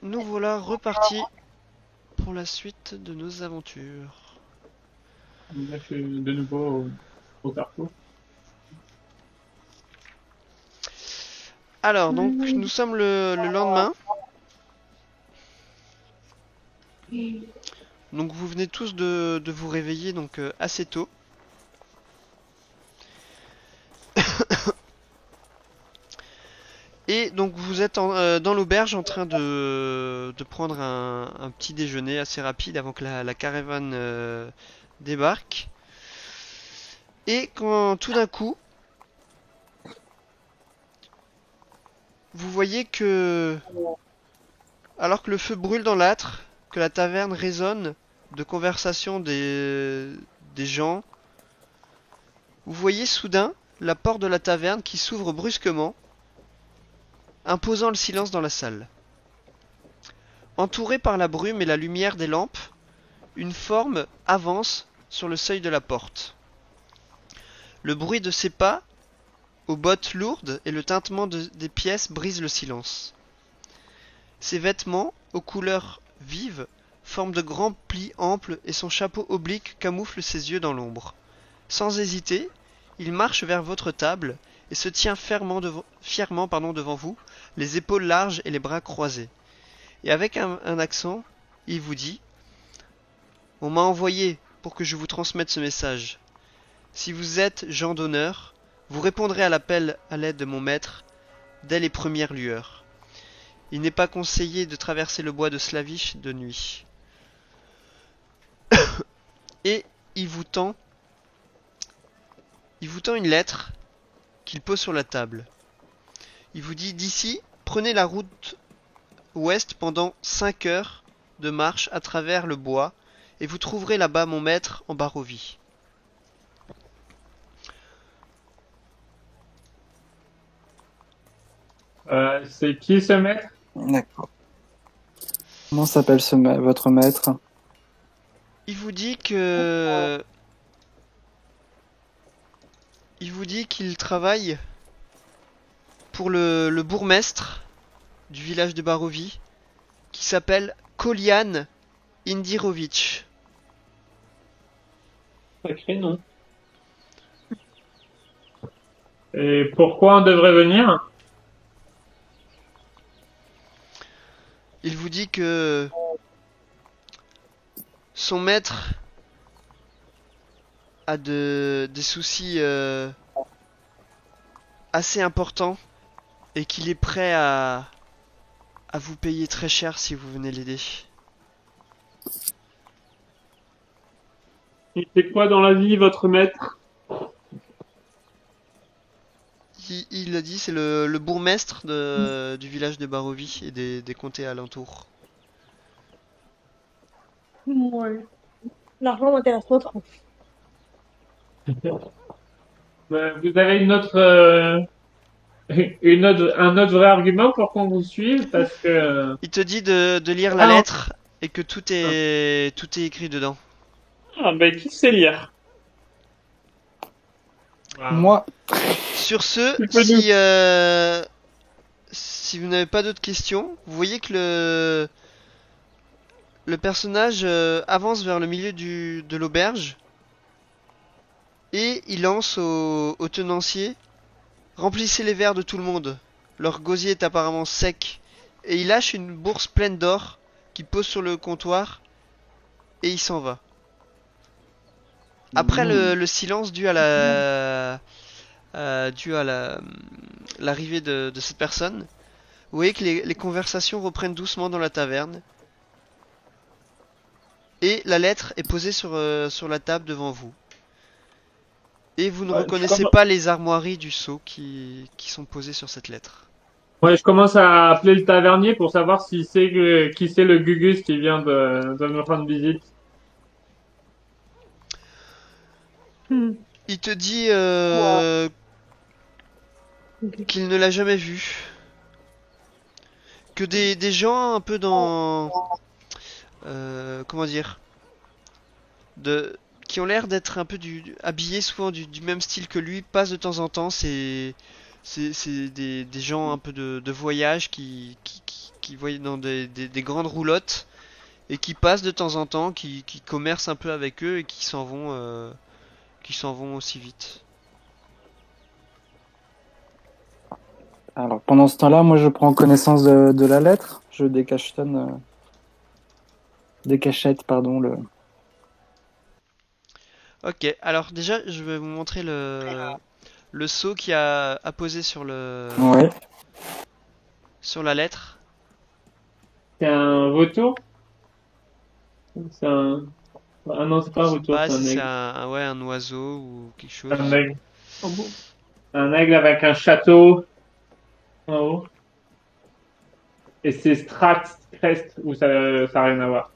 nous voilà repartis pour la suite de nos aventures. Là, je suis de nouveau au carrefour. Alors, donc, nous sommes le lendemain. Donc, vous venez tous de vous réveiller donc assez tôt. Et donc, vous êtes dans l'auberge en train de prendre un petit déjeuner assez rapide avant que la caravane débarque. Et quand tout d'un coup, vous voyez que, alors que le feu brûle dans l'âtre, que la taverne résonne de conversations des gens, vous voyez soudain la porte de la taverne qui s'ouvre brusquement, imposant le silence dans la salle. Entouré par la brume et la lumière des lampes, une forme avance sur le seuil de la porte. Le bruit de ses pas, aux bottes lourdes, et le tintement des pièces brisent le silence. Ses vêtements, aux couleurs vives, forment de grands plis amples et son chapeau oblique camoufle ses yeux dans l'ombre. Sans hésiter, il marche vers votre table et se tient fièrement devant vous, les épaules larges et les bras croisés. Et avec un accent, il vous dit « On m'a envoyé pour que je vous transmette ce message. Si vous êtes gens d'honneur, vous répondrez à l'appel à l'aide de mon maître dès les premières lueurs. Il n'est pas conseillé de traverser le bois de Slavish de nuit. » Et il vous tend une lettre qu'il pose sur la table. Il vous dit d'ici, prenez la route ouest pendant 5 heures de marche à travers le bois, et vous trouverez là-bas mon maître en Barovie. C'est qui ce maître? D'accord. Comment s'appelle votre maître? Il vous dit que il vous dit qu'il travaille pour le bourgmestre du village de Barovie, qui s'appelle Kolian Indirovitch. Sacré nom. Et pourquoi on devrait venir? Il vous dit que son maître a des soucis assez importants et qu'il est prêt à vous payer très cher si vous venez l'aider. Il fait quoi dans la vie, votre maître? Il le dit, c'est le bourgmestre du village de Barovie et des comtés alentours. Ouais. L'argent m'intéresse pas trop. Vous avez un autre vrai argument pour qu'on vous suive parce que... Il te dit de lire la Ah, lettre et que tout est écrit dedans. ben qui sait lire? Ah. Moi, Sur ce, Tu peux nous... si vous n'avez pas d'autres questions, vous voyez que le personnage avance vers le milieu de l'auberge et il lance au tenancier: remplissez les verres de tout le monde. Leur gosier est apparemment sec. Et il lâche une bourse pleine d'or qu'il pose sur le comptoir et il s'en va. Après le silence dû à l'arrivée de cette personne, vous voyez que les conversations reprennent doucement dans la taverne et la lettre est posée sur la table devant vous. Et vous ne reconnaissez pas les armoiries du sceau qui sont posées sur cette lettre. Ouais, je commence à appeler le tavernier pour savoir si c'est qui c'est le Gugus qui vient de me rendre visite. Il te dit qu'il ne l'a jamais vu. Que des gens un peu dans... comment dire, qui ont l'air d'être un peu habillés souvent du même style que lui passent de temps en temps. C'est des gens un peu de voyage qui qui voient dans des grandes roulottes et qui passent de temps en temps, qui commercent un peu avec eux et qui s'en vont aussi vite. Alors, pendant ce temps-là, moi, je prends connaissance de la lettre. Je décachetonne, décachette, pardon, le... Ok, alors déjà, je vais vous montrer le sceau qui a apposé Ouais. sur la lettre. C'est un vautour? C'est un... Ah non, c'est pas un Je sais vautour, pas c'est un si c'est aigle. ouais, un oiseau ou quelque Un chose. aigle. Un aigle avec un château en haut. Et c'est Strat Crest, ou ça a rien à voir.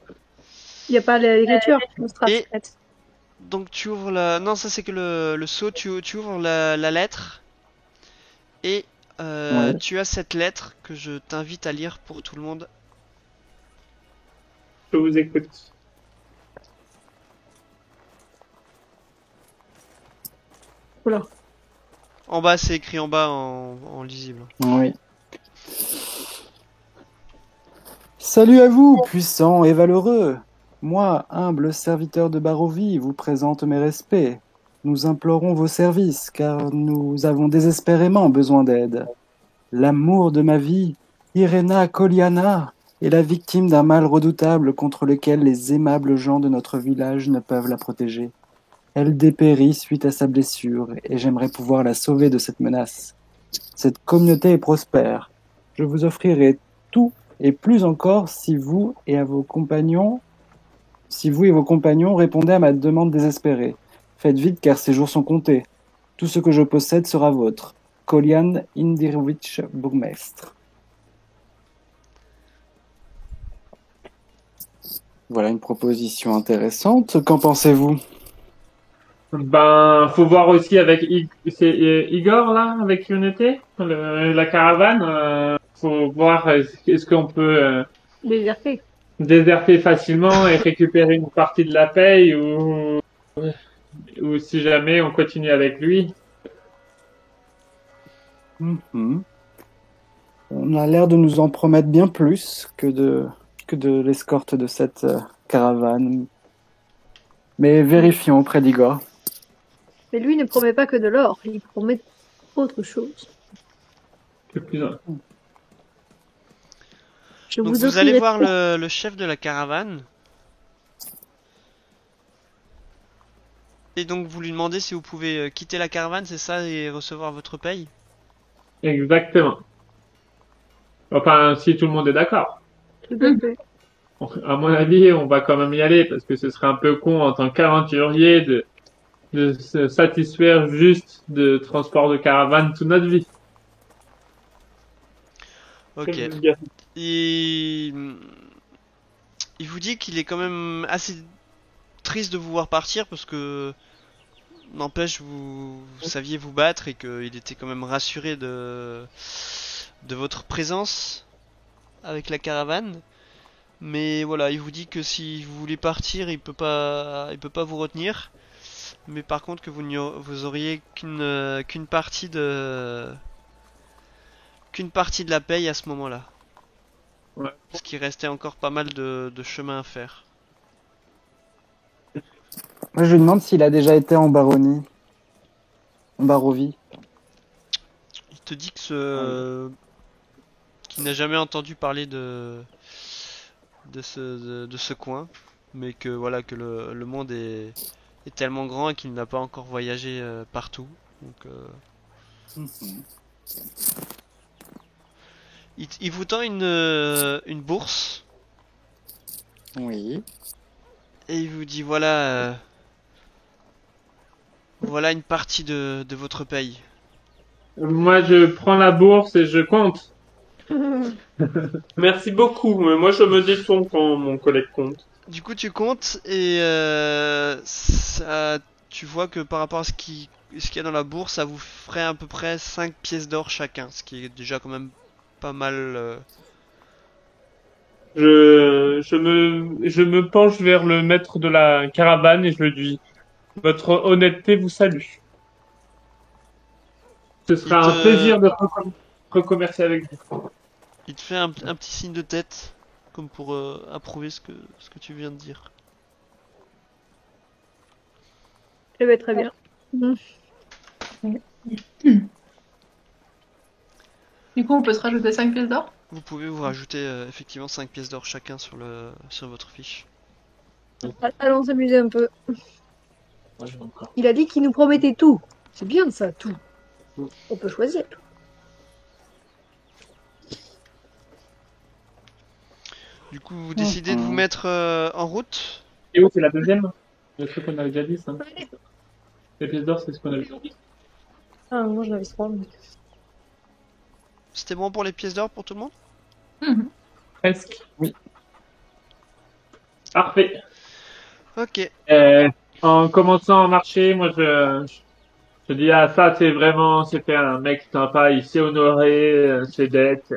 Il n'y a pas l'écriture. Le strat, Et secret. donc tu ouvres la... Non, ça c'est que le sceau, tu ouvres la lettre et Ouais. tu as cette lettre que je t'invite à lire pour tout le monde. Je vous écoute. Oula. En bas, c'est écrit en bas en lisible. Oui. Salut à vous, puissants et valeureux. Moi, humble serviteur de Barovie, vous présente mes respects. Nous implorons vos services, car nous avons désespérément besoin d'aide. L'amour de ma vie, Irena Koliana, est la victime d'un mal redoutable contre lequel les aimables gens de notre village ne peuvent la protéger. Elle dépérit suite à sa blessure, et j'aimerais pouvoir la sauver de cette menace. Cette communauté est prospère. Je vous offrirai tout et plus encore si vous et vos compagnons répondez à ma demande désespérée. Faites vite car ces jours sont comptés. Tout ce que je possède sera vôtre. Kolian Indirovitch Bourgmestre. Voilà une proposition intéressante. Qu'en pensez-vous? Ben, faut voir aussi avec c'est Igor là, avec qui on était, la caravane. Faut voir est-ce qu'on peut Déserté. déserter facilement et récupérer une partie de la paye ou si jamais on continue avec lui. Mhm. On a l'air de nous en promettre bien plus que de l'escorte de cette caravane. Mais vérifions auprès d'Igor. Mais lui ne promet pas que de l'or. Il promet autre chose. C'est plus un- Je Donc vous vous allez offrirai voir tout. le chef de la caravane. Et donc vous lui demandez si vous pouvez quitter la caravane, c'est ça, et recevoir votre paye. Exactement. Enfin, si tout le monde est d'accord. Tout à fait. À mon avis, on va quand même y aller parce que ce serait un peu con en tant qu'aventurier de se satisfaire juste de transport de caravane toute notre vie. Ok. Il... il vous dit qu'il est quand même assez triste de vous voir partir parce que n'empêche vous saviez vous battre et qu'il était quand même rassuré de votre présence avec la caravane. Mais voilà, il vous dit que si vous voulez partir, il peut pas vous retenir. Mais par contre que vous auriez qu'une partie de la paye à ce moment-là. Ouais. Parce qu'il restait encore pas mal de chemin à faire. Moi, je lui demande s'il a déjà été en baronnie. En Barovie. Il te dit qu'il n'a jamais entendu parler de ce coin, mais que voilà que le monde est tellement grand et qu'il n'a pas encore voyagé partout. Donc il vous tend une bourse Oui. et il vous dit voilà voilà une partie de votre paye. Moi, je prends la bourse et je compte. Merci beaucoup, mais moi je me détourne quand mon collègue compte. Du coup tu comptes et tu vois que par rapport à ce qu'il y a dans la bourse, ça vous ferait à peu près 5 pièces d'or chacun, ce qui est déjà quand même pas mal. Je me penche vers le maître de la caravane et je lui dis, votre honnêteté vous salue. Ce Il sera un te, plaisir de recommercer avec vous. Il te fait un petit signe de tête, comme pour approuver ce que tu viens de dire. Eh ben, très bien. Mm. Du coup, on peut se rajouter 5 pièces d'or? Vous pouvez vous rajouter effectivement 5 pièces d'or chacun sur votre fiche. Allons s'amuser un peu. Moi, j'ai encore. Il a dit qu'il nous promettait tout. C'est bien ça, tout. On peut choisir. Du coup, vous décidez de vous mettre en route. Et où c'est la deuxième? Le truc qu'on avait déjà dit, ça. Les pièces d'or, c'est ce qu'on avait déjà dit. Ah, moi j'en avais 3. C'était bon pour les pièces d'or pour tout le monde? Mhm. Presque. Oui. Parfait. Ok. En commençant à marcher, moi je dis ah ça c'était un mec sympa, il sait honorer ses dettes,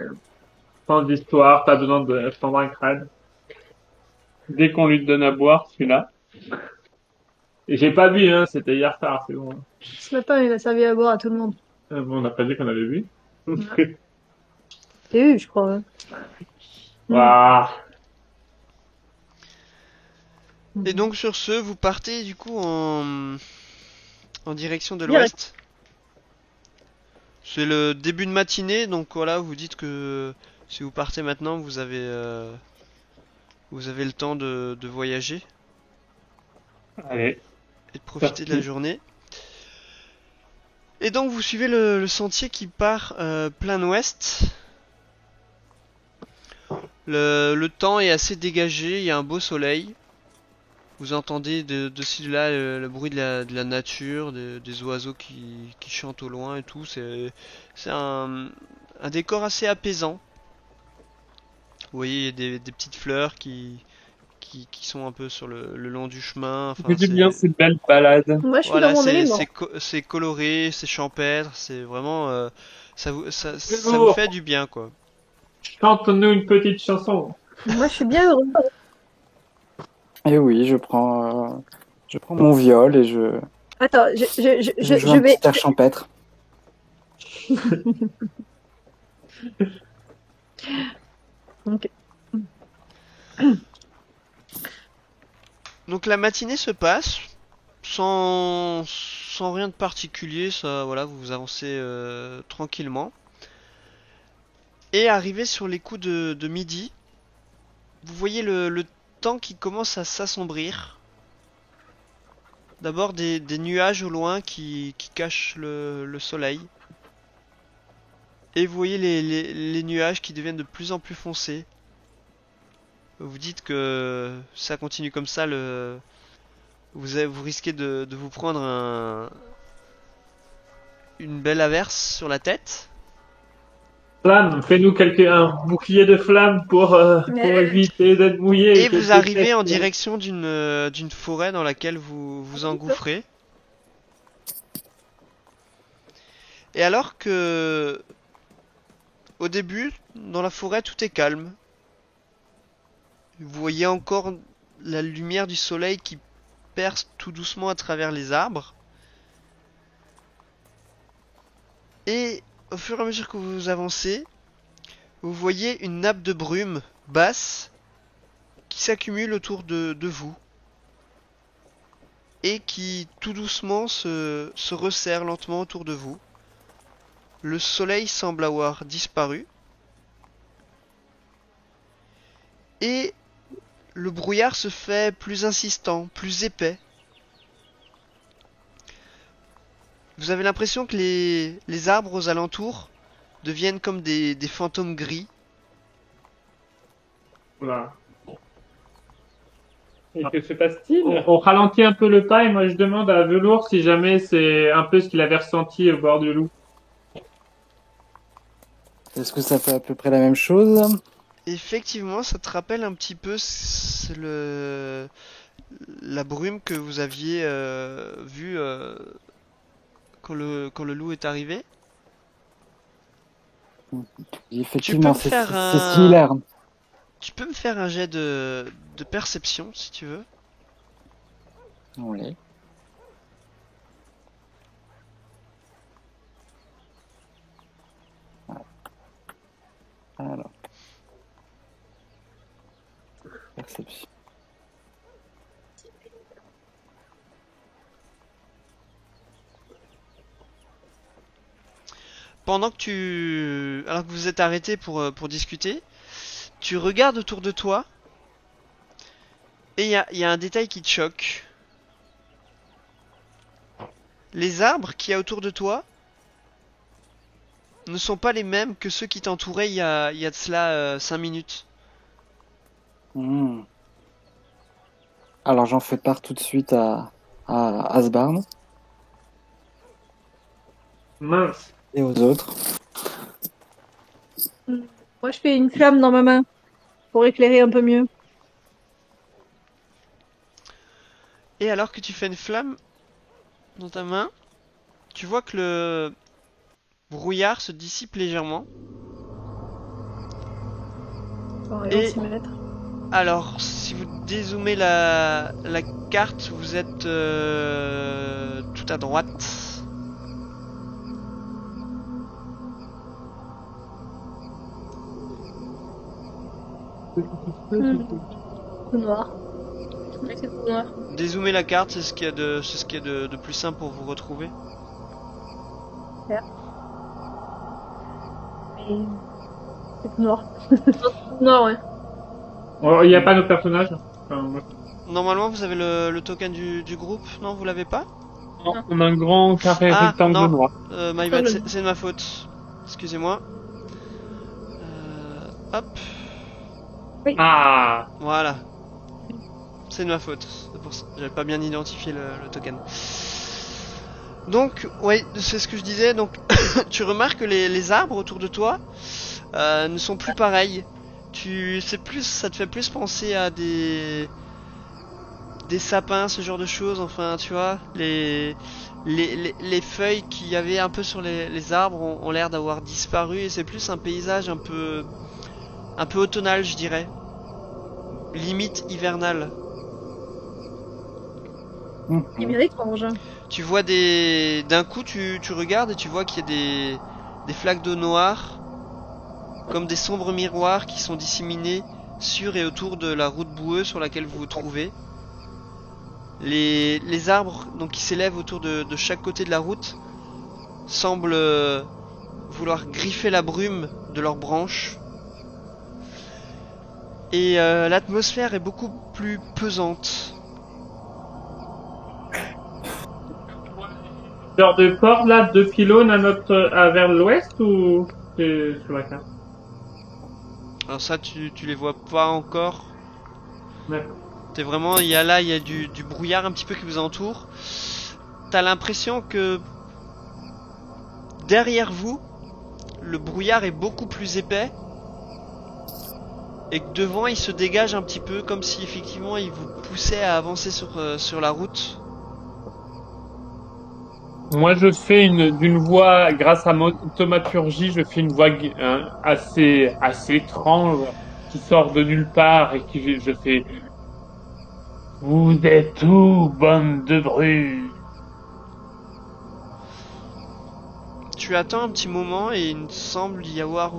sans d'histoire, pas besoin de prendre un crâne. Dès qu'on lui donne à boire, celui-là. Et j'ai pas bu, hein, c'était hier tard, c'est bon. Ce matin, il a servi à boire à tout le monde. Bon, on n'a pas dit qu'on avait bu. J'ai eu, je crois. Waouh. Et donc sur ce, vous partez du coup en direction de Direct. l'ouest. C'est le début de matinée, donc voilà, vous dites que si vous partez maintenant, vous avez le temps de voyager Allez, et de profiter de la parti. journée. Et donc vous suivez le sentier qui part plein ouest. Le temps est assez dégagé, il y a un beau soleil. Vous entendez de ci de là le bruit de la nature, des oiseaux qui chantent au loin et tout. C'est un décor assez apaisant. Vous voyez, il y a des petites fleurs qui sont un peu sur le long du chemin. Enfin, C'était bien cette belle balade. Moi, je suis dans voilà, mon élément. c'est coloré, c'est champêtre, c'est vraiment ça vous Velours, fait du bien quoi. chante-nous une petite chanson. Moi, je suis bien heureux. Et oui, je prends mon viol et Attends, je joue je un vais. petit air champêtre. Ok. Donc la matinée se passe sans rien de particulier, ça voilà, vous avancez tranquillement. Et arrivé sur les coups de midi, vous voyez le temps qui commence à s'assombrir. D'abord des nuages au loin qui cachent le soleil. Et vous voyez les nuages qui deviennent de plus en plus foncés. Vous dites que ça continue comme ça, vous risquez de vous prendre une belle averse sur la tête. Flamme, fais-nous un bouclier de flammes pour éviter d'être mouillé. Et vous arrivez en direction d'une forêt dans laquelle vous vous engouffrez. Et alors que au début, dans la forêt, tout est calme. Vous voyez encore la lumière du soleil qui perce tout doucement à travers les arbres. Et au fur et à mesure que vous avancez, vous voyez une nappe de brume basse qui s'accumule autour de vous. Et qui tout doucement se resserre lentement autour de vous. Le soleil semble avoir disparu. Et le brouillard se fait plus insistant, plus épais. Vous avez l'impression que les arbres aux alentours deviennent comme des fantômes gris. Voilà. Et que se passe-t-il? On ralentit un peu le pas et moi je demande à Velours si jamais c'est un peu ce qu'il avait ressenti au bord du loup. Est-ce que ça fait à peu près la même chose? Effectivement, ça te rappelle un petit peu la brume que vous aviez vue quand le loup est arrivé. Effectivement, me faire c'est similaire. Tu peux me faire un jet de perception si tu veux. Oui. Alors, perception. Alors que vous êtes arrêtés pour discuter, tu regardes autour de toi et il y a un détail qui te choque. Les arbres qu'il y a autour de toi ne sont pas les mêmes que ceux qui t'entouraient il y a de cela 5 minutes. Hmm. Alors j'en fais part tout de suite à Asbarn Mince. et aux autres. Moi, je fais une flamme dans ma main pour éclairer un peu mieux. Et alors que tu fais une flamme dans ta main, tu vois que le brouillard se dissipe légèrement. Bon, Et- s'y mettre. Alors, si vous dézoomez la carte, vous êtes tout à droite. Tout noir. Oui, c'est tout noir. Dézoomer la carte, c'est ce qu'il y a de plus simple pour vous retrouver. Et c'est tout noir. Tout noir, ouais. Oh, il n'y a pas nos personnages. Enfin, moi, Normalement, vous avez le token du groupe, non, vous l'avez pas? on a un grand carré Ah, rectangle non. noir. My bad, c'est de ma faute. Excusez-moi. Hop, Ah, voilà. C'est de ma faute. C'est pour ça. J'avais pas bien identifié le token. Donc, ouais, c'est ce que je disais. Donc, tu remarques que les arbres autour de toi ne sont plus pareils. Ça te fait plus penser à des sapins, ce genre de choses. Enfin, tu vois, les feuilles qu'il y avait un peu sur les arbres ont l'air d'avoir disparu et c'est plus un paysage un peu automnal, je dirais. Limite hivernal. Mhm. C'est bien étrange. Tu vois d'un coup, tu regardes et tu vois qu'il y a des flaques d'eau noire, comme des sombres miroirs qui sont disséminés sur et autour de la route boueuse sur laquelle vous vous trouvez. Les arbres donc, qui s'élèvent autour de chaque côté de la route semblent vouloir griffer la brume de leurs branches. Et l'atmosphère est beaucoup plus pesante. genre de port là, 2 pylônes vers l'ouest ou c'est sur la carte? Alors ça, tu les vois pas encore. D'accord. T'es vraiment, il y a du brouillard un petit peu qui vous entoure. T'as l'impression que derrière vous, le brouillard est beaucoup plus épais. Et que devant, il se dégage un petit peu, comme si effectivement il vous poussait à avancer sur la route. Moi, je fais d'une voix, grâce à mon thaumaturgie, je fais une voix assez étrange qui sort de nulle part et je fais Vous êtes où, bande de bruts? Tu attends un petit moment et il ne semble y avoir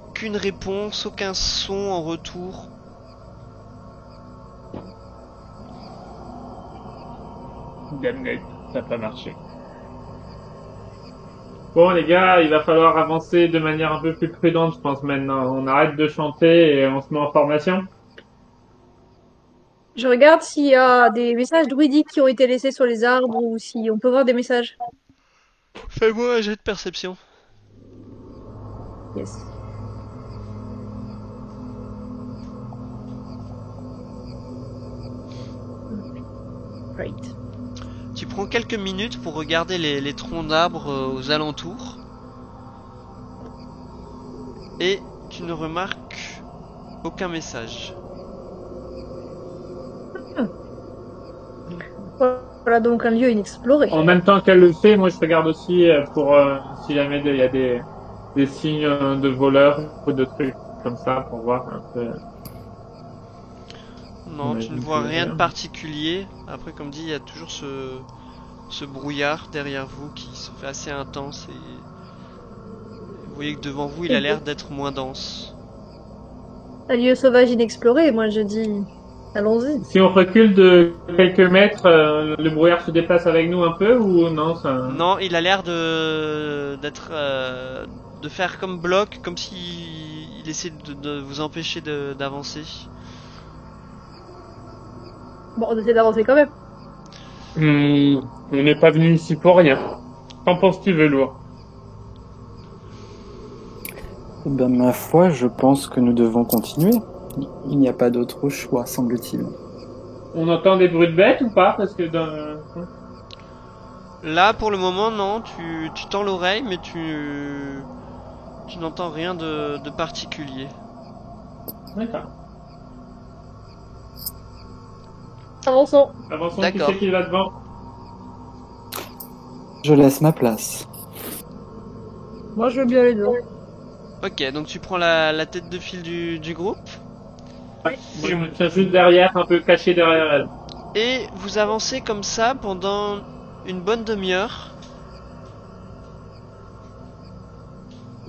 aucune réponse, aucun son en retour. Damned, ça n'a pas marché. Bon, les gars, il va falloir avancer de manière un peu plus prudente, je pense, maintenant. On arrête de chanter et on se met en formation. Je regarde s'il y a des messages druidiques qui ont été laissés sur les arbres ou si on peut voir des messages. Fais-moi un jet de perception. Yes. Great. Tu prends quelques minutes pour regarder les troncs d'arbres aux alentours. Et tu ne remarques aucun message. Voilà donc un lieu inexploré. En même temps qu'elle le fait, moi, je regarde aussi pour si jamais il y a des signes de voleurs ou de trucs comme ça pour voir un peu. Non, Ouais, tu ne donc, vois rien de particulier. Après, comme dit, il y a toujours ce brouillard derrière vous qui se fait assez intense et vous voyez que devant vous, il a l'air d'être moins dense. Un lieu sauvage inexploré, moi je dis. Allons-y. Si on recule de quelques mètres, le brouillard se déplace avec nous un peu ou non ça... Non, il a l'air de faire comme bloc, comme si il essaie de vous empêcher d'avancer. Bon, on essaie d'avancer quand même. On n'est pas venu ici pour rien. Qu'en penses-tu, Velours? Eh ben, ma foi, je pense que nous devons continuer. Il n'y a pas d'autre choix, semble-t-il. On entend des bruits de bêtes ou pas? Parce que dans... Là, pour le moment, non. Tu tends l'oreille, mais tu n'entends rien de particulier. D'accord. Avançons. Avançons, qui D'accord. c'est qui va devant? Je laisse ma place. Moi, je veux bien aller devant. Ok, donc tu prends la tête de file du groupe. Ouais. Je me tiens juste derrière, un peu caché derrière elle. Et vous avancez comme ça pendant une bonne demi-heure.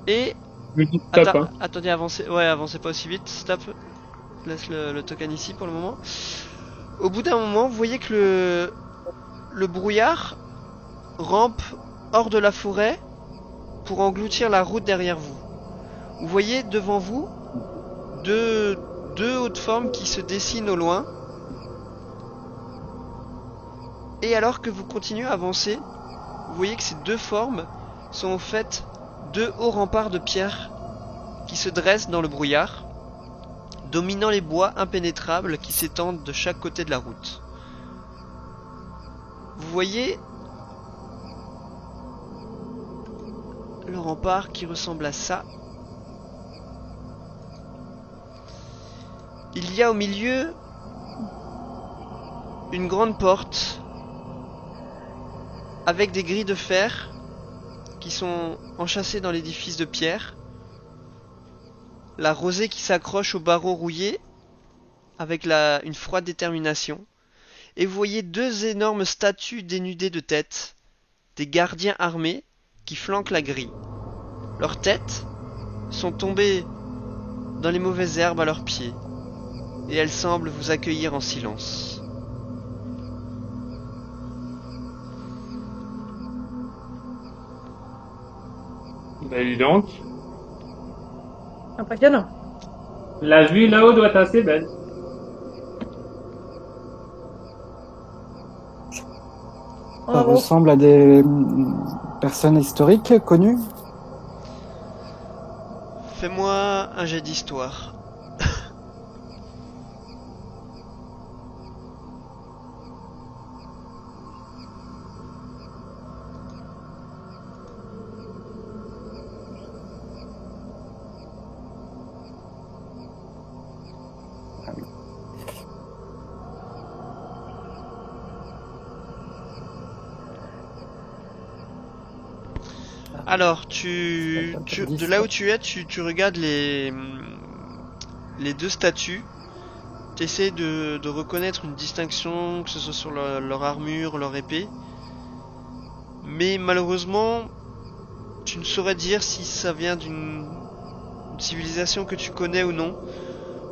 Et Je lui dis stop, hein. attendez, avancez pas aussi vite. Stop. Laisse le token ici pour le moment. Au bout d'un moment, vous voyez que le brouillard rampe hors de la forêt pour engloutir la route derrière vous. Vous voyez devant vous deux hautes formes qui se dessinent au loin. Et alors que vous continuez à avancer, vous voyez que ces deux formes sont en fait deux hauts remparts de pierre qui se dressent dans le brouillard, dominant les bois impénétrables qui s'étendent de chaque côté de la route. Vous voyez le rempart qui ressemble à ça. Il y a au milieu une grande porte avec des grilles de fer qui sont enchâssées dans l'édifice de pierre. La rosée qui s'accroche aux barreaux rouillés avec une froide détermination. Et vous voyez deux énormes statues dénudées de tête, des gardiens armés qui flanquent la grille. Leurs têtes sont tombées dans les mauvaises herbes à leurs pieds, et elles semblent vous accueillir en silence. Bah dis donc. Impressionnant. La vue là-haut doit être assez belle. On Ça avance. ressemble à des personnes historiques connues. Fais-moi un jet d'histoire. Alors, de là où tu es, tu regardes les deux statues. Tu essaies de reconnaître une distinction, que ce soit sur leur armure, leur épée. Mais malheureusement, tu ne saurais dire si ça vient d'une civilisation que tu connais ou non.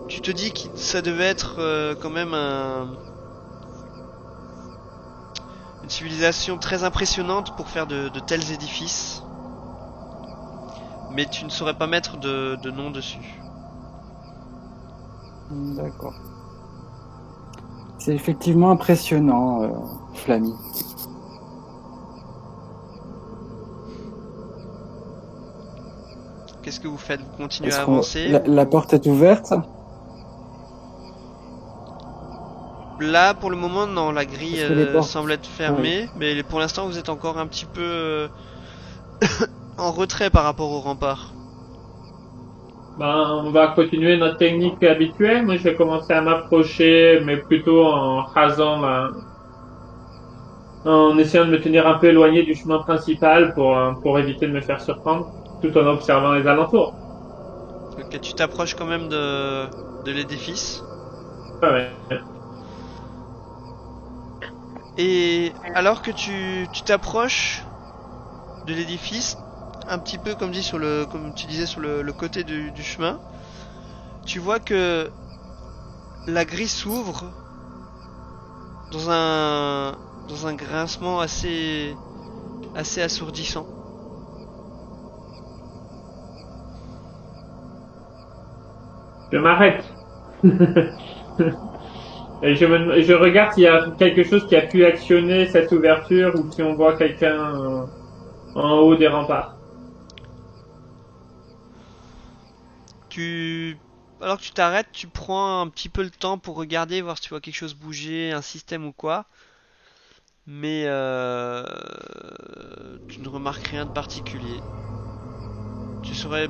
Tu te dis que ça devait être quand même une civilisation très impressionnante pour faire de tels édifices. Mais tu ne saurais pas mettre de nom dessus. D'accord. C'est effectivement impressionnant, Flammy. Qu'est-ce que vous faites? Vous continuez Est-ce à qu'on- avancer? la porte est ouverte? Là, pour le moment, non. La grille Est-ce que les portes- semble être fermée. Mais pour l'instant, vous êtes encore un petit peu en retrait par rapport au rempart. Ben, on va continuer notre technique habituelle. Moi, je vais commencer à m'approcher, mais plutôt en rasant en essayant de me tenir un peu éloigné du chemin principal pour éviter de me faire surprendre, tout en observant les alentours. Ok, tu t'approches quand même de l'édifice. Ouais. Et alors que tu t'approches de l'édifice, un petit peu comme tu disais sur le côté du chemin, tu vois que la grille s'ouvre dans un grincement assez assourdissant. Je m'arrête. Et je regarde s'il y a quelque chose qui a pu actionner cette ouverture ou si on voit quelqu'un en haut des remparts. Alors que tu t'arrêtes, tu prends un petit peu le temps pour regarder, voir si tu vois quelque chose bouger, un système ou quoi. Mais tu ne remarques rien de particulier. Tu saurais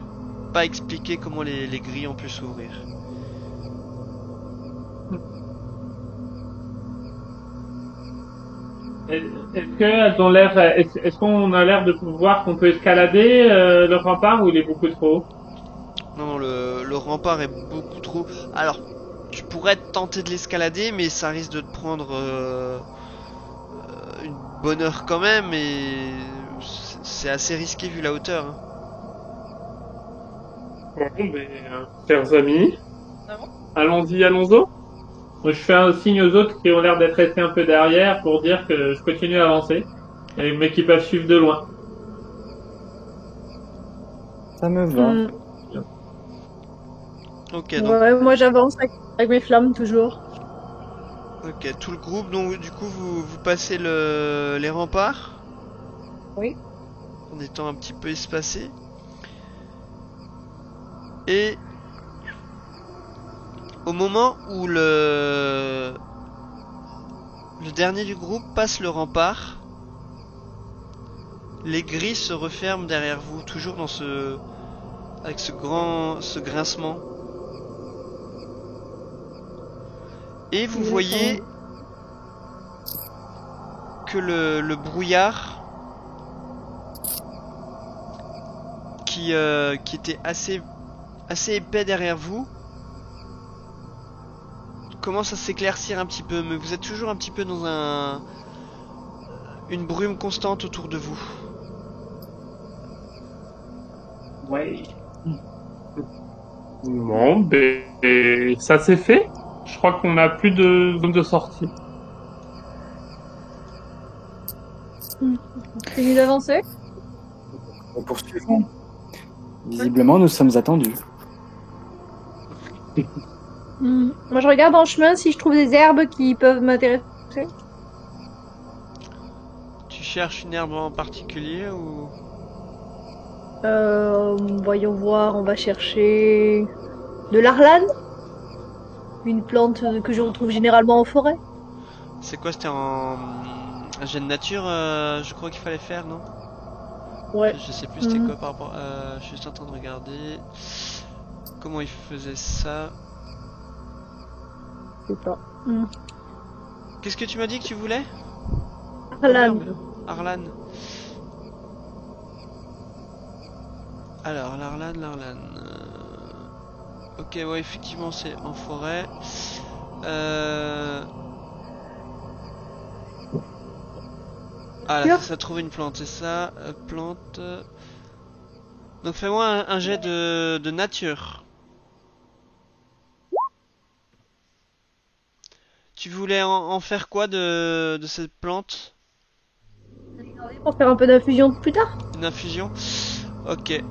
pas expliquer comment les grilles ont pu s'ouvrir. Est-ce qu'on a l'air de pouvoir qu'on peut escalader le rempart ou il est beaucoup trop haut? Non, le rempart est beaucoup trop... Alors, tu pourrais tenter de l'escalader, mais ça risque de te prendre une bonne heure quand même, et c'est assez risqué vu la hauteur. Hein. Bon, chers amis, Ah bon allons-y, allons-y. Je fais un signe aux autres qui ont l'air d'être restés un peu derrière pour dire que je continue à avancer, mais qui peuvent suivre de loin. Ça me va. Ok, donc... Ouais, moi j'avance avec mes flammes toujours. Ok, tout le groupe, donc du coup vous passez les remparts. Oui. En étant un petit peu espacés. Et au moment où le dernier du groupe passe le rempart, les grilles se referment derrière vous, toujours dans avec ce grincement. Et vous voyez que le brouillard qui était assez épais derrière vous commence à s'éclaircir un petit peu, mais vous êtes toujours un petit peu dans une brume constante autour de vous. Ouais. Bon, ça c'est fait. Je crois qu'on n'a plus de zone de sortie. Continue d'avancer. Poursuivons. Visiblement, nous sommes attendus. Moi je regarde en chemin si je trouve des herbes qui peuvent m'intéresser. Tu cherches une herbe en particulier ou... Voyons voir, on va chercher de l'arlane. Une plante que je retrouve généralement en forêt. C'est quoi, c'était un jet de nature, je crois qu'il fallait faire, non? Ouais. Je sais plus c'était quoi par rapport... je suis juste en train de regarder... Comment il faisait ça. Je sais pas. Qu'est-ce que tu m'as dit que tu voulais? Arlane. Arlan. Alors, l'Arlan. Ok, ouais, effectivement, c'est en forêt. Ah, là, ça trouve une plante, c'est ça. Plante. Donc, fais-moi un jet de nature. Tu voulais en faire quoi de cette plante? Pour faire un peu d'infusion plus tard. Une infusion? Ok,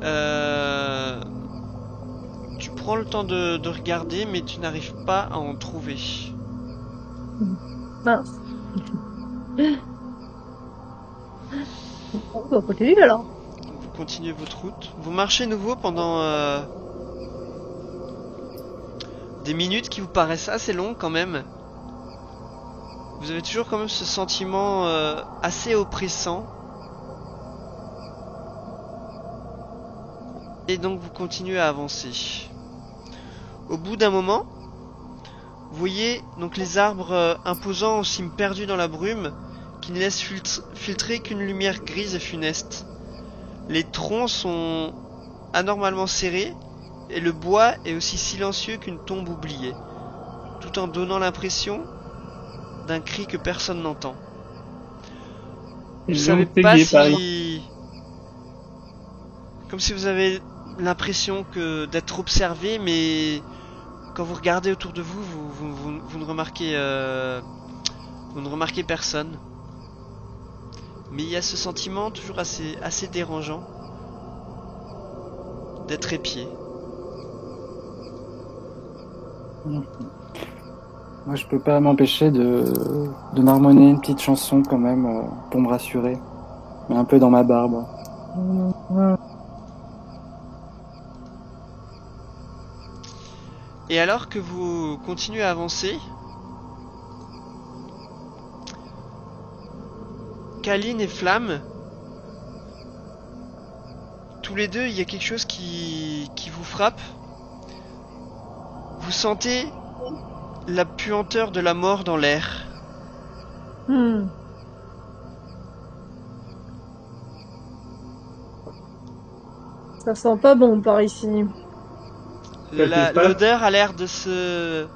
tu prends le temps de regarder, mais tu n'arrives pas à en trouver. Mince. On va continuer alors. Vous continuez votre route. Vous marchez nouveau pendant des minutes qui vous paraissent assez longues quand même. Vous avez toujours quand même ce sentiment assez oppressant. Et donc vous continuez à avancer. Au bout d'un moment, vous voyez donc les arbres imposants aux cimes perdues dans la brume, qui ne laissent filtrer qu'une lumière grise et funeste. Les troncs sont anormalement serrés, et le bois est aussi silencieux qu'une tombe oubliée, tout en donnant l'impression d'un cri que personne n'entend. Vous savez pas si... Comme si vous avez l'impression d'être observé, mais quand vous regardez autour de vous, vous ne remarquez personne. Mais il y a ce sentiment toujours assez dérangeant d'être épié. Moi, je peux pas m'empêcher de marmonner une petite chanson quand même pour me rassurer, mais un peu dans ma barbe. Et alors que vous continuez à avancer, Kaline et Flamme, tous les deux, il y a quelque chose qui vous frappe. Vous sentez la puanteur de la mort dans l'air. Ça sent pas bon par ici. L'odeur a l'air de se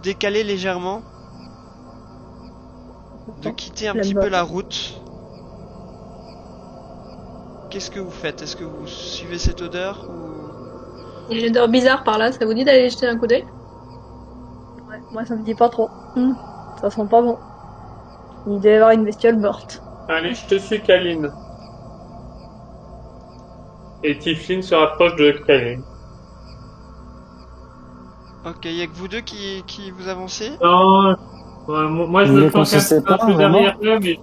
décaler légèrement, de quitter un petit peu la route. Qu'est-ce que vous faites? Est-ce que vous suivez cette odeur ou... Il y a une odeur bizarre par là, ça vous dit d'aller jeter un coup d'œil? Ouais, moi ça me dit pas trop. Ça sent pas bon. Il doit y avoir une bestiole morte. Allez, je te suis, Kaline. Et Tiflin se rapproche de Kaline. Ok, il y a que vous deux qui vous avancez? Non, moi je Vous me voulez qu'on planque se un sépare, peu vraiment derrière eux, mais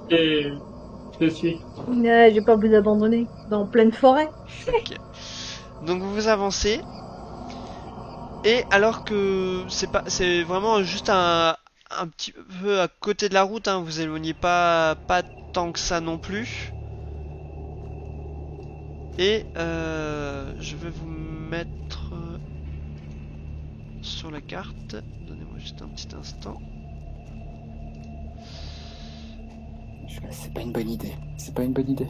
je te suis. Ouais, j'ai pas vous abandonner. Dans pleine forêt. Ok. Donc vous avancez. Et alors que c'est vraiment juste un petit peu à côté de la route, hein, vous éloignez pas tant que ça non plus. Et je vais vous mettre sur la carte. Donnez-moi juste un petit instant. C'est pas une bonne idée. C'est pas une bonne idée.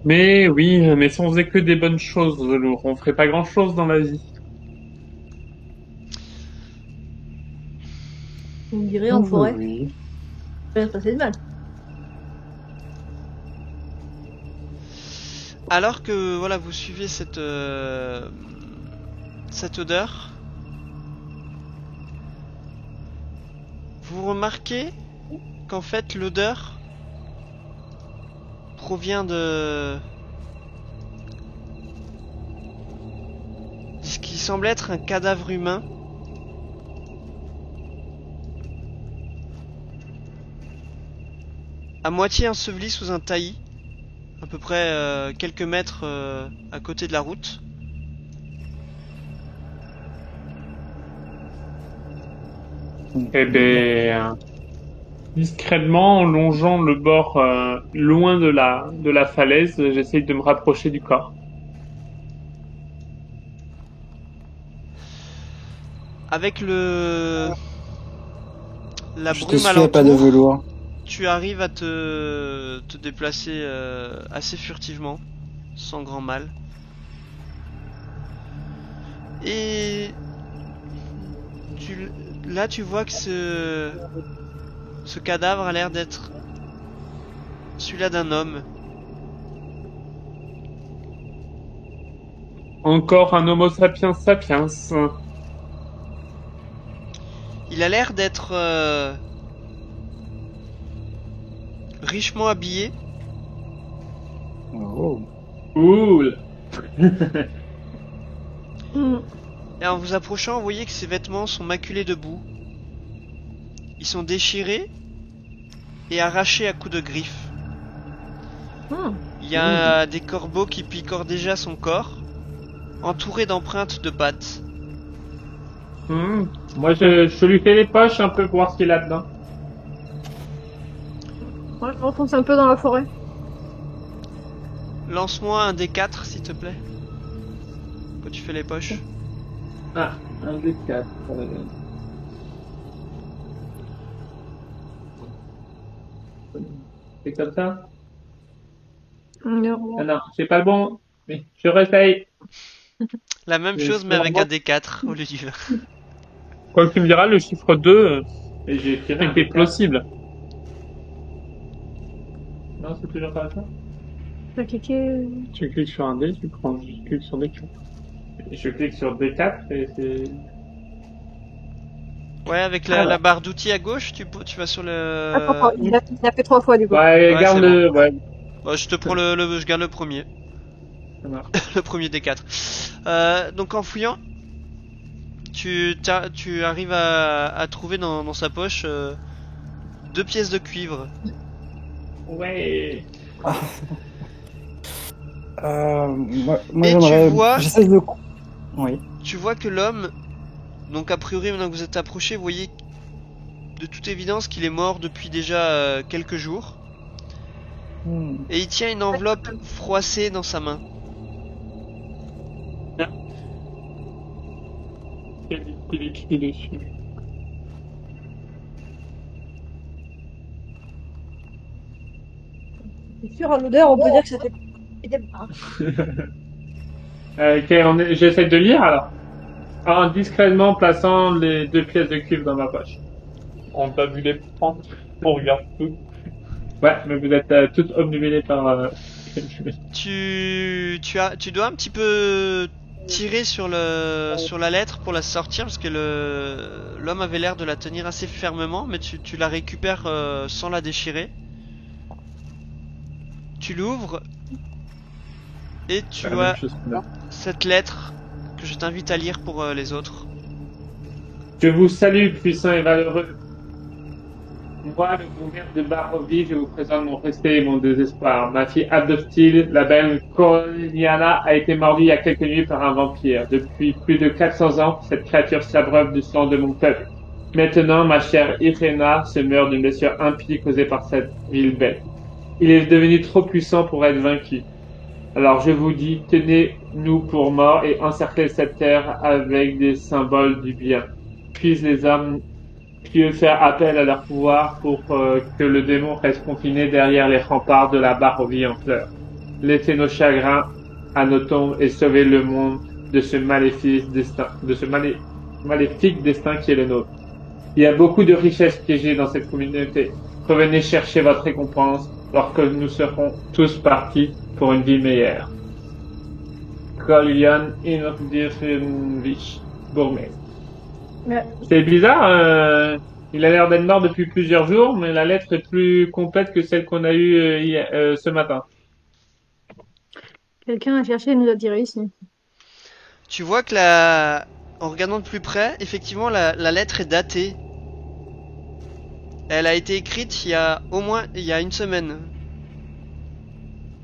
Mais oui, mais si on faisait que des bonnes choses, Velours, on ferait pas grand chose dans la vie. On dirait en forêt. Oui. Rien se passer de mal. Alors que voilà, vous suivez cette odeur, vous remarquez qu'en fait l'odeur provient de ce qui semble être un cadavre humain. À moitié enseveli sous un taillis, à peu près quelques mètres à côté de la route. Eh ben, discrètement, en longeant le bord loin de la falaise, j'essaye de me rapprocher du corps. Avec la Je te brume suis à pas de alentour, velours. tu arrives à te déplacer assez furtivement, sans grand mal. Et là tu vois que ce cadavre a l'air d'être celui-là d'un homme. Encore un Homo sapiens sapiens. Il a l'air d'être richement habillé. Oh. Cool. Et en vous approchant, vous voyez que ses vêtements sont maculés de boue. Ils sont déchirés et arrachés à coups de griffes. Il y a des corbeaux qui picorent déjà son corps, entourés d'empreintes de pattes. Moi, je lui fais les poches un peu pour voir ce qu'il y a là-dedans. Moi je m'enfonce un peu dans la forêt. Lance-moi un D4 s'il te plaît. Quand tu fais les poches. Ah, un des 4. C'est comme ça? Ah non, c'est pas le bon. Mais je réessaye. La même chose mais avec un D4 au lieu du 20. Quoi que tu me diras, le chiffre 2 et j'ai était plausible. Non, c'est toujours pas ça? T'as cliqué. Tu cliques sur un dé, tu cliques sur D4. Je clique sur D4 et c'est... Ouais, avec Ah ouais. la barre d'outils à gauche, tu vas sur le... Attends, il a fait 3 fois du coup. Ouais, Ouais, garde c'est le... Ouais, Bah, je te prends je garde le premier. ça marche. Le premier des 4. Donc en fouillant, tu arrives à trouver dans sa poche 2 pièces de cuivre. Ouais. Moi Et j'aimerais. tu vois- J'essaie de. Oui. Tu vois que l'homme, donc a priori maintenant que vous êtes approché, vous voyez de toute évidence qu'il est mort depuis déjà quelques jours. Hmm. Et il tient une enveloppe froissée dans sa main. Il écrit dessus. C'est sûr, à l'odeur, on peut dire que c'était. Ok, j'essaie de lire alors. En discrètement plaçant les 2 pièces de cuivre dans ma poche. On t'a vu les prendre, on regarde tout. Ouais, mais vous êtes toutes obnubilées par... Tu dois un petit peu tirer sur la lettre pour la sortir parce que l'homme avait l'air de la tenir assez fermement, mais tu la récupères sans la déchirer. Tu l'ouvres et tu la as même chose que là. cette lettre que je t'invite à lire pour les autres. Je vous salue, puissant et valeureux. Moi, le gouverneur de Barovie, je vous présente mon respect et mon désespoir. Ma fille adoptive, la belle Corniana, a été mordue il y a quelques nuits par un vampire. Depuis plus de 400 ans, cette créature s'abreuve du sang de mon peuple. Maintenant, ma chère Irena se meurt d'une blessure impie causée par cette ville bête. Il est devenu trop puissant pour être vaincu. Alors je vous dis, tenez-nous pour morts et encerclez cette terre avec des symboles du bien. Puissent les hommes pieux faire appel à leur pouvoir pour que le démon reste confiné derrière les remparts de la Barovie en fleurs. Laissez nos chagrins à nos tombes et sauvez le monde de ce maléfique destin qui est le nôtre. Il y a beaucoup de richesses piégées dans cette communauté. Revenez chercher votre récompense lorsque nous serons tous partis pour une vie meilleure. Julian Inordifenvich, bourgmestre. Ouais. C'est bizarre, il a l'air d'être mort depuis plusieurs jours, mais la lettre est plus complète que celle qu'on a eue ce matin. Quelqu'un a cherché et nous a tiré ici. Tu vois que en regardant de plus près, effectivement la lettre est datée. Elle a été écrite il y a une semaine.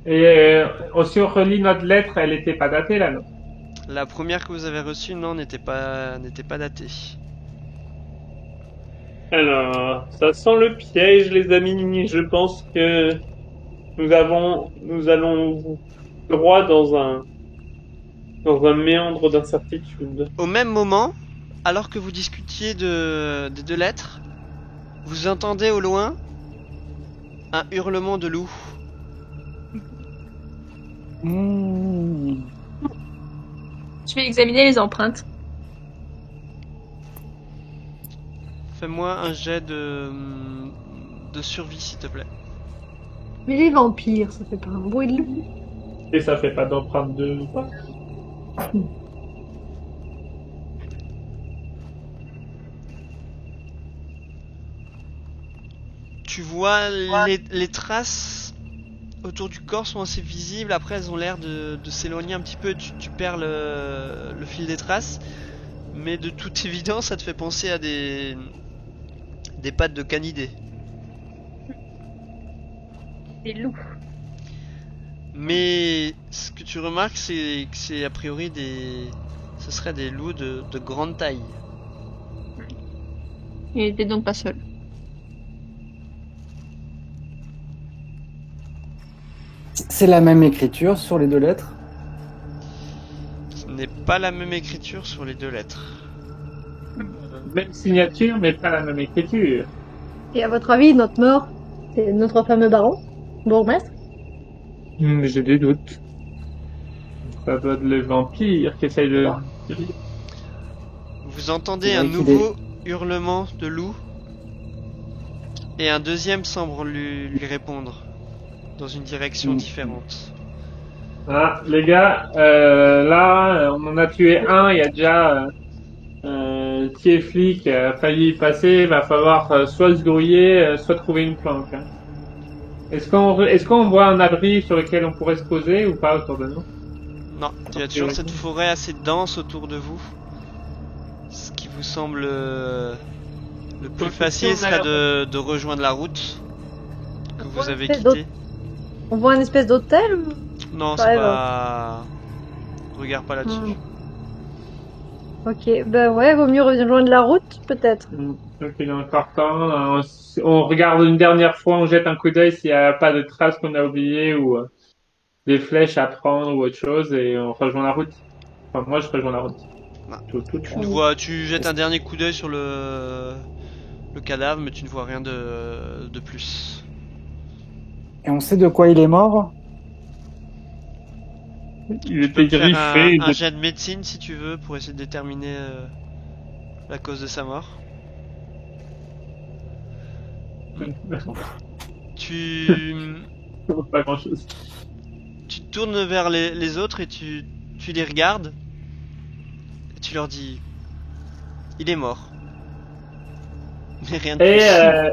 Et si on relit notre lettre, elle n'était pas datée là, non? La première que vous avez reçue, non, n'était pas datée. Alors, ça sent le piège, les amis. Je pense que nous allons droit dans un méandre d'incertitude. Au même moment, alors que vous discutiez des 2 lettres, vous entendez au loin un hurlement de loup. Hmm. Je vais examiner les empreintes. Fais-moi un jet de survie, s'il te plaît. Mais les vampires, ça fait pas un bruit de loup. Et ça fait pas d'empreinte de... Tu vois les traces autour du corps sont assez visibles. Après, elles ont l'air de s'éloigner un petit peu. Tu perds le fil des traces. Mais de toute évidence, ça te fait penser à des pattes de canidés. Des loups. Mais ce que tu remarques, c'est que c'est a priori ce seraient des loups de grande taille. Il était donc pas seul. C'est la même écriture sur les 2 lettres. Ce n'est pas la même écriture sur les 2 lettres. Même signature, mais pas la même écriture. Et à votre avis, notre mort, c'est notre fameux baron, bourgmestre? J'ai des doutes. Ça doit être le vampire qui essaye de... Vous entendez C'est un vrai qu'il nouveau hurlement de loup. Et un deuxième semble lui répondre. Dans une direction différente. Ah, les gars, là, on en a tué un. Il y a déjà Tiefli qui a failli y passer. Il va falloir soit se grouiller, soit trouver une planque, hein. Est-ce qu'on voit un abri sur lequel on pourrait se poser ou pas autour de nous? Non, il y a toujours cette forêt assez dense autour de vous. Ce qui vous semble le plus facile serait de rejoindre la route que vous avez quittée. On voit une espèce d'hôtel ou... Non, Ça c'est va. pas... Regarde pas là-dessus. Ok, bah ouais, vaut mieux rejoindre la route, peut-être. Donc il est encore temps. On regarde une dernière fois, on jette un coup d'œil s'il n'y a pas de traces qu'on a oubliées ou des flèches à prendre ou autre chose et on rejoint la route. Enfin, moi je rejoins la route. Non. Tout. Tu jettes un dernier coup d'œil sur le cadavre, mais tu ne vois rien de plus. Et on sait de quoi il est mort? Il Tu peux était me faire griffé. un jet de médecine si tu veux pour essayer de déterminer la cause de sa mort. Tu Pas grand chose. tu te tournes vers les autres et tu les regardes. Et tu leur dis, il est mort. Mais rien de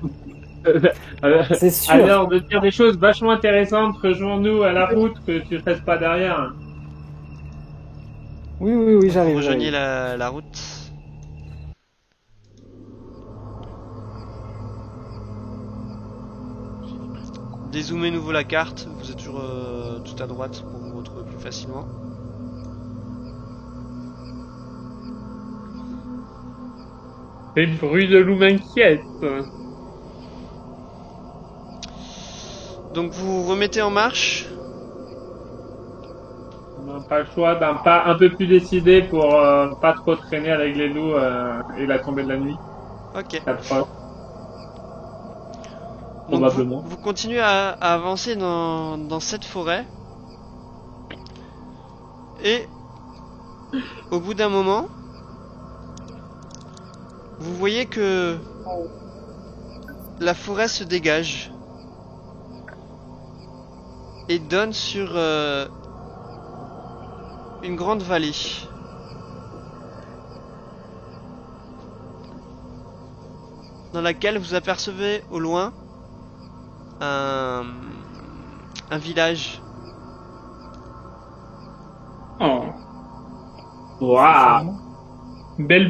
plus. C'est sûr. Alors de dire des choses vachement intéressantes, rejoins-nous à la route, que tu restes pas derrière. Oui, Vous j'arrive. rejoignez j'arrive. la route. Dézoomez nouveau la carte, vous êtes toujours tout à droite pour vous retrouver plus facilement. Les bruits de loup m'inquiètent. Donc vous remettez en marche. On n'a pas le choix d'un pas un peu plus décidé pour pas trop traîner avec les loups et la tombée de la nuit. Ok. Approche. Donc Probablement. vous continuez à avancer dans cette forêt. Et au bout d'un moment, vous voyez que la forêt se dégage et donne sur une grande vallée. Dans laquelle vous apercevez au loin un village. Oh. Waouh. Belle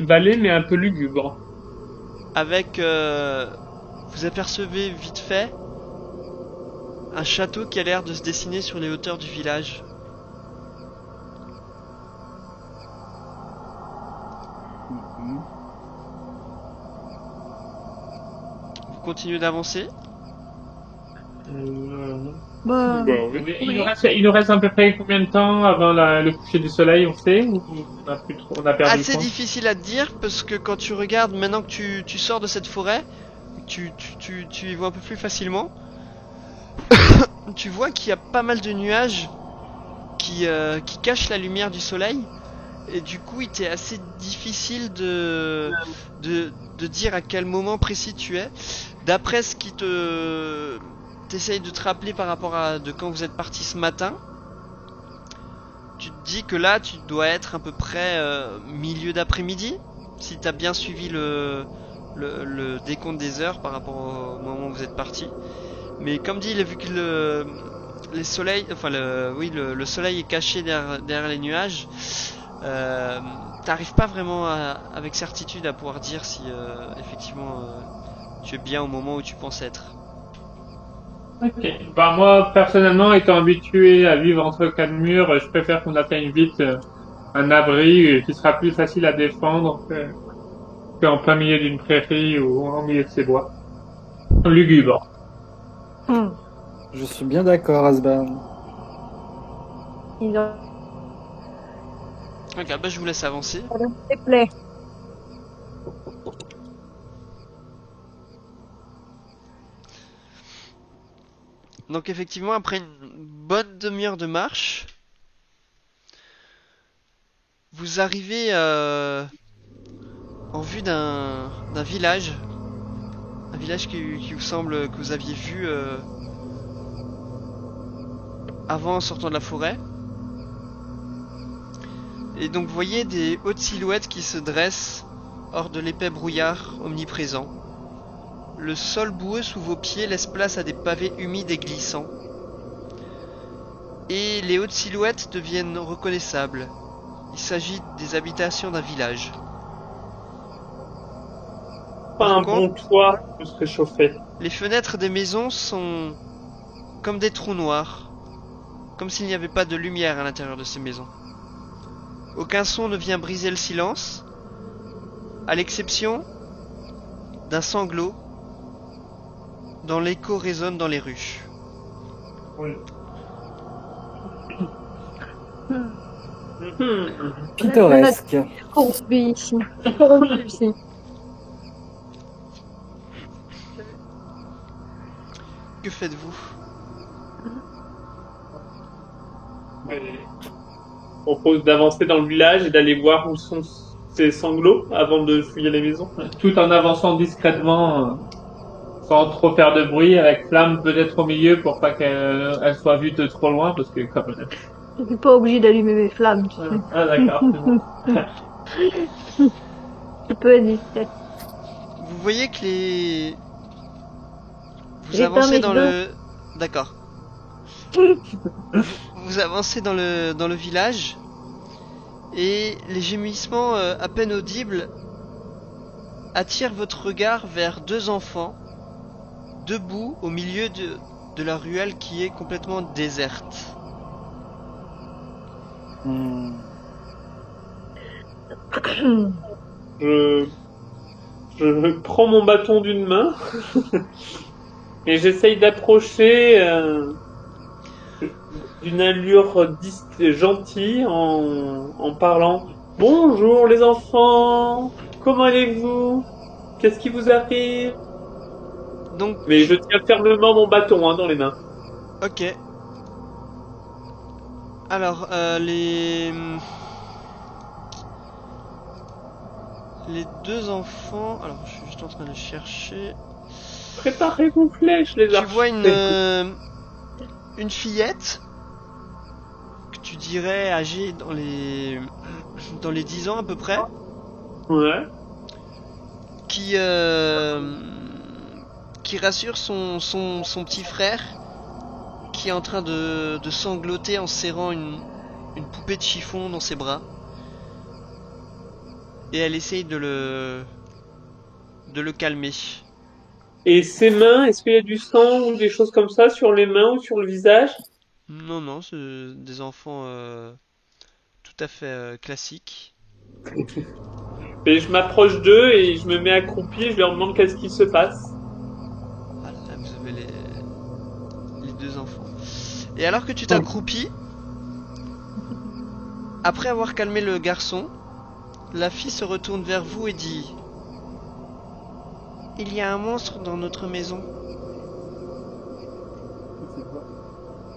vallée, mais un peu lugubre. Avec, vous apercevez vite fait un château qui a l'air de se dessiner sur les hauteurs du village. Vous continuez d'avancer. Bah, Il nous reste à peu près combien de temps avant le coucher du soleil, on sait, ou on a plus trop, on a perdu le Assez point? difficile à te dire parce que quand tu regardes, maintenant que tu sors de cette forêt, tu y vois un peu plus facilement. Tu vois qu'il y a pas mal de nuages qui cachent la lumière du soleil. Et du coup, il était assez difficile de dire à quel moment précis tu es. D'après ce qui t'essaye de te rappeler par rapport à de quand vous êtes parti ce matin, tu te dis que là, tu dois être à peu près milieu d'après-midi, si t'as bien suivi le décompte des heures par rapport au moment où vous êtes parti. Mais comme dit, vu que le soleil est caché derrière les nuages, t'arrives pas vraiment avec certitude à pouvoir dire si effectivement tu es bien au moment où tu penses être. Ok. Bah moi, personnellement, étant habitué à vivre entre quatre murs, je préfère qu'on atteigne vite un abri qui sera plus facile à défendre qu'en plein milieu d'une prairie ou en milieu de ces bois. Lugubre. Je suis bien d'accord, Asban. il en Ok, bah je vous laisse avancer. te plaît. Donc effectivement, après une bonne demi-heure de marche, vous arrivez en vue d'un village. Un village qui vous semble que vous aviez vu avant en sortant de la forêt. Et donc vous voyez des hautes silhouettes qui se dressent hors de l'épais brouillard omniprésent. Le sol boueux sous vos pieds laisse place à des pavés humides et glissants. Et les hautes silhouettes deviennent reconnaissables. Il s'agit des habitations d'un village. Pas un Par contre, bon toit pour se réchauffer. les fenêtres des maisons sont comme des trous noirs, comme s'il n'y avait pas de lumière à l'intérieur de ces maisons. Aucun son ne vient briser le silence, à l'exception d'un sanglot dont l'écho résonne dans les rues. Oui. Pittoresque. Corrompu ici. Corrompu ici. Que faites-vous? On propose d'avancer dans le village et d'aller voir où sont ces sanglots avant de fouiller les maisons. Tout en avançant discrètement, sans trop faire de bruit, avec Flamme peut-être au milieu pour pas qu'elle soit vue de trop loin, parce que comme... Je suis pas obligée d'allumer mes flammes, tu sais. Ah d'accord, c'est bon. Tu peux être discrète. Vous voyez que les... Vous J'éteins avancez mes dans deux. le... D'accord. Vous avancez dans le village et les gémissements à peine audibles attirent votre regard vers deux enfants debout au milieu de la ruelle qui est complètement déserte. Hmm. Je prends mon bâton d'une main et j'essaye d'approcher d'une allure gentille en parlant. Bonjour les enfants, comment allez-vous? Qu'est-ce qui vous arrive? Donc, Mais je tiens fermement mon bâton dans les mains. ok. Alors, les deux enfants... Alors, je suis juste en train de les chercher. Préparez vos flèches les Tu archers. vois une fillette que tu dirais âgée dans les 10 ans à peu près, Ouais. qui rassure son petit frère qui est en train de sangloter en serrant une poupée de chiffon dans ses bras. Et elle essaye de le calmer. Et ses mains, est-ce qu'il y a du sang ou des choses comme ça sur les mains ou sur le visage? Non, non, c'est des enfants tout à fait classiques. Et je m'approche d'eux et je me mets accroupi et je leur demande qu'est-ce qui se passe. Voilà, vous avez les deux enfants. Et alors que tu t'accroupis, après avoir calmé le garçon, la fille se retourne vers vous et dit: il y a un monstre dans notre maison.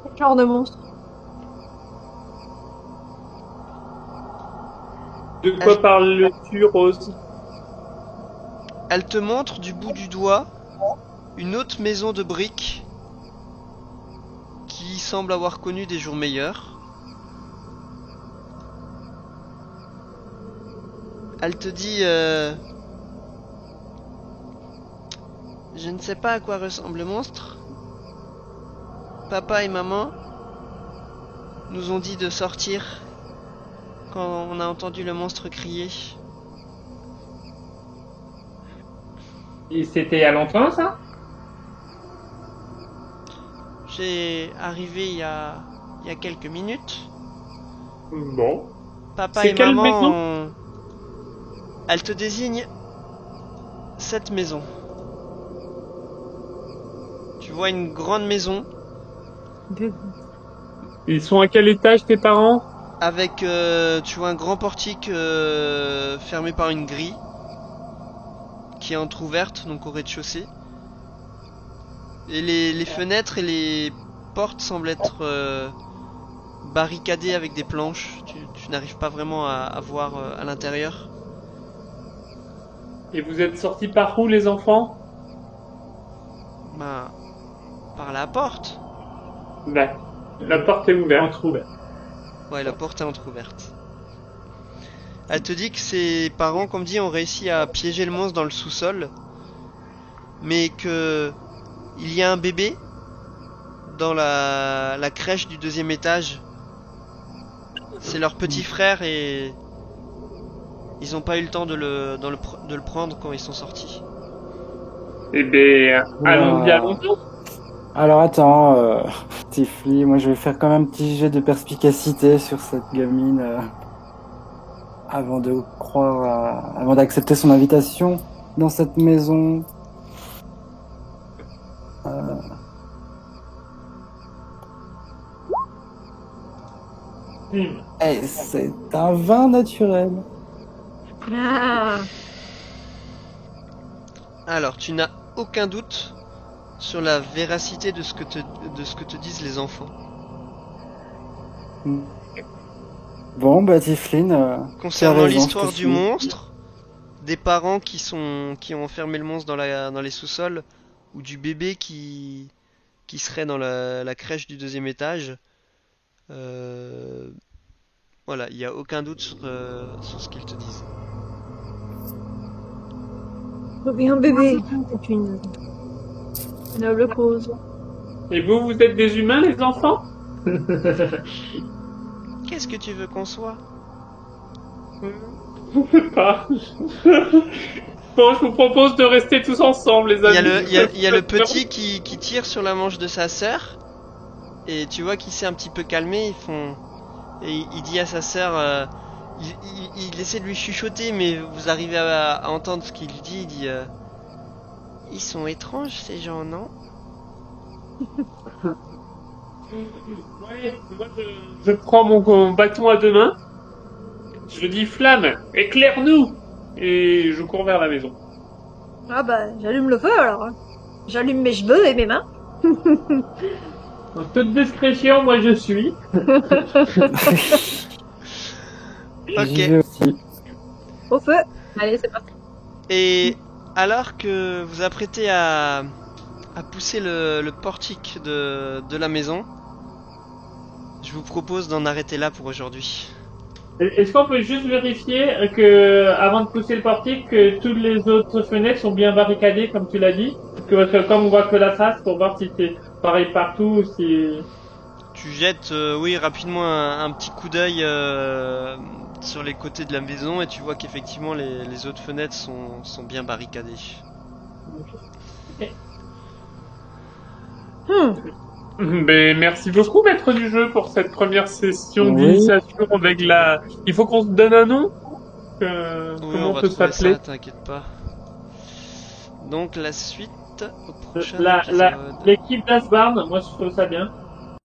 Quel genre de monstre? De quoi parles-tu, Rose? Elle te montre du bout du doigt une autre maison de briques qui semble avoir connu des jours meilleurs. Elle te dit je ne sais pas à quoi ressemble le monstre. Papa et maman nous ont dit de sortir quand on a entendu le monstre crier. Et c'était il y a longtemps, ça? J'ai arrivé il y a quelques minutes. Bon. Papa C'est et quelle maman maison ont... Elle te désigne cette maison. Tu vois une grande maison Ils sont à quel étage, tes parents? avec, tu vois, un grand portique fermé par une grille qui est entrouverte, donc au rez-de-chaussée. Et les fenêtres et les portes semblent être barricadées avec des planches. Tu n'arrives pas vraiment à voir à l'intérieur. Et vous êtes sortis par où, les enfants? Ben, par la porte. Ouais. La porte est ouverte. Entrouverte. Ouais, la porte est entrouverte. Elle te dit que ses parents, comme dit, ont réussi à piéger le monstre dans le sous-sol, mais que il y a un bébé dans la crèche du 2e étage. C'est leur petit frère et ils ont pas eu le temps de le prendre quand ils sont sortis. Eh ben, allons-y, allons-y. Alors attends, Tifli, moi je vais faire quand même un petit jet de perspicacité sur cette gamine avant de avant d'accepter son invitation dans cette maison. Et c'est un vin naturel. Ah. Alors, tu n'as aucun doute sur la véracité de ce que te disent les enfants. Bon, bah Tiflin, Concernant raison, je l'histoire te du suis. monstre, des parents qui ont enfermé le monstre dans les sous-sols, ou du bébé qui serait dans la crèche du 2e étage, voilà, il n'y a aucun doute sur ce qu'ils te disent. Reviens bébé, c'est une noble cause. Et vous êtes des humains, les enfants? Qu'est-ce que tu veux qu'on soit? Je sais pas. Bon, je vous propose de rester tous ensemble, les Il amis. y a le petit qui tire sur la manche de sa sœur, et tu vois qu'il s'est un petit peu calmé. Et il dit à sa sœur, il essaie de lui chuchoter, mais vous arrivez à entendre ce qu'il dit. Il dit, ils sont étranges ces gens, non? Ouais, moi je prends mon bâton à 2 mains. Je dis flamme, éclaire-nous! Et je cours vers la maison. Ah bah, j'allume le feu alors. J'allume mes cheveux et mes mains. En toute discrétion, moi je suis. J'y Ok. vais aussi. Au feu. Allez, c'est parti. Et alors que vous apprêtez à pousser le portique de la maison, je vous propose d'en arrêter là pour aujourd'hui. Est-ce qu'on peut juste vérifier que, avant de pousser le portique, que toutes les autres fenêtres sont bien barricadées, comme tu l'as dit? Parce que comme on voit que la face, pour voir si c'est pareil partout ou si... Tu jettes, oui, rapidement un petit coup d'œil sur les côtés de la maison et tu vois qu'effectivement les autres fenêtres sont bien barricadées. Ben, merci beaucoup, maître du jeu, pour cette première session Oui. d'initiation avec la... Il faut qu'on se donne un nom? Oui, Comment on on va peut trouver s'appeler? ça, t'inquiète pas. Donc la suite au prochain La, épisode. l'équipe d'Asbarn, moi je trouve ça bien.